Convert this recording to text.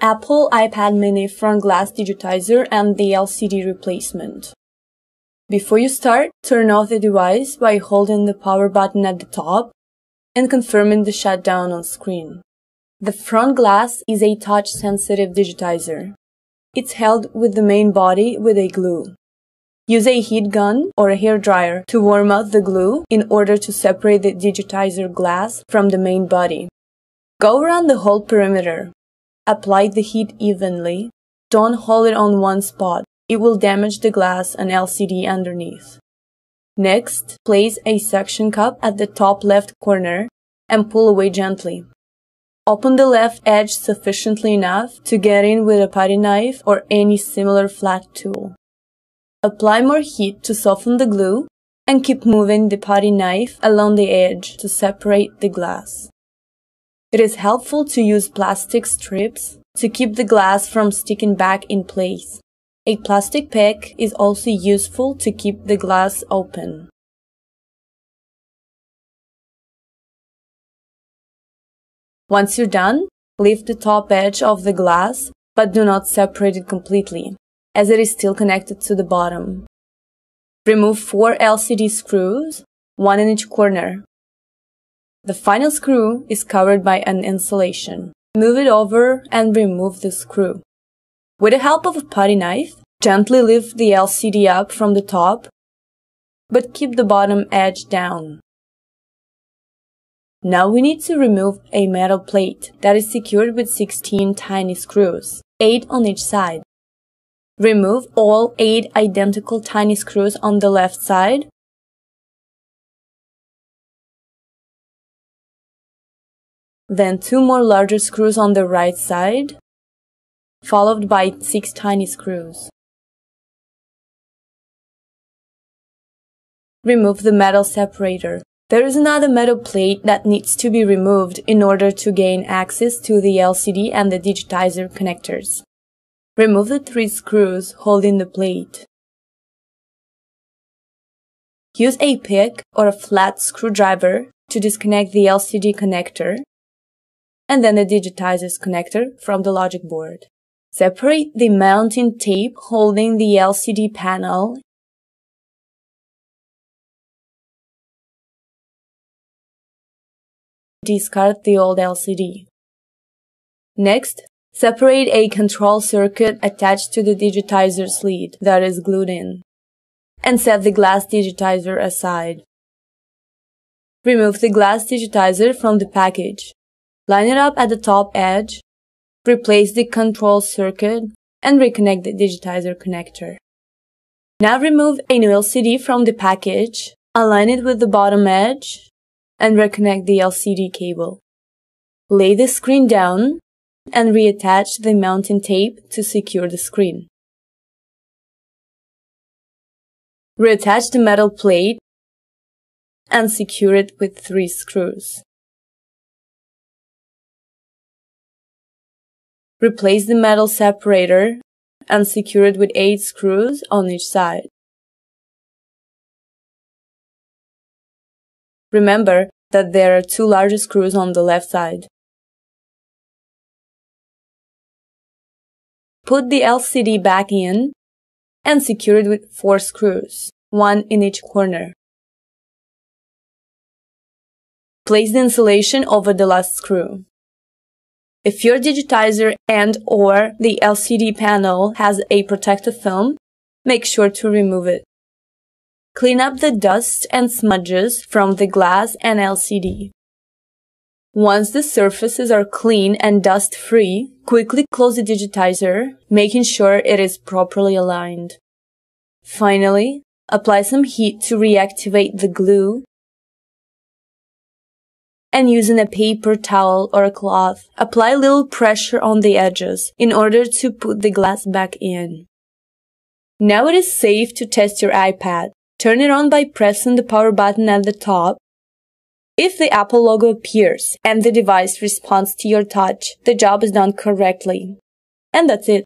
Apple iPad mini front glass digitizer and the LCD replacement. Before you start, turn off the device by holding the power button at the top and confirming the shutdown on screen. The front glass is a touch-sensitive digitizer. It's held with the main body with a glue. Use a heat gun or a hairdryer to warm up the glue in order to separate the digitizer glass from the main body. Go around the whole perimeter. Apply the heat evenly. Don't hold it on one spot. It will damage the glass and LCD underneath. Next, place a suction cup at the top left corner and pull away gently. Open the left edge sufficiently enough to get in with a putty knife or any similar flat tool. Apply more heat to soften the glue and keep moving the putty knife along the edge to separate the glass. It is helpful to use plastic strips to keep the glass from sticking back in place. A plastic pick is also useful to keep the glass open. Once you're done, lift the top edge of the glass, but do not separate it completely, as it is still connected to the bottom. Remove 4 LCD screws, 1 in each corner. The final screw is covered by an insulation. Move it over and remove the screw. With the help of a putty knife, gently lift the LCD up from the top, but keep the bottom edge down. Now we need to remove a metal plate that is secured with 16 tiny screws, 8 on each side. Remove all 8 identical tiny screws on the left side. Then 2 more larger screws on the right side, followed by 6 tiny screws. Remove the metal separator. There is another metal plate that needs to be removed in order to gain access to the LCD and the digitizer connectors. Remove the 3 screws holding the plate. Use a pick or a flat screwdriver to disconnect the LCD connector and then the digitizer's connector from the logic board. Separate the mounting tape holding the LCD panel discard the old LCD. Next, separate a control circuit attached to the digitizer's lead that is glued in, and set the glass digitizer aside. Remove the glass digitizer from the package. Line it up at the top edge, replace the control circuit, and reconnect the digitizer connector. Now remove a new LCD from the package, align it with the bottom edge, and reconnect the LCD cable. Lay the screen down and reattach the mounting tape to secure the screen. Reattach the metal plate and secure it with 3 screws. Replace the metal separator and secure it with 8 screws on each side. Remember that there are 2 larger screws on the left side. Put the LCD back in and secure it with 4 screws, 1 in each corner. Place the insulation over the last screw. If your digitizer and/or the LCD panel has a protective film, make sure to remove it. Clean up the dust and smudges from the glass and LCD. Once the surfaces are clean and dust-free, quickly close the digitizer, making sure it is properly aligned. Finally, apply some heat to reactivate the glue, and using a paper towel or a cloth, apply a little pressure on the edges in order to put the glass back in. Now it is safe to test your iPad. Turn it on by pressing the power button at the top. If the Apple logo appears and the device responds to your touch, the job is done correctly. And that's it.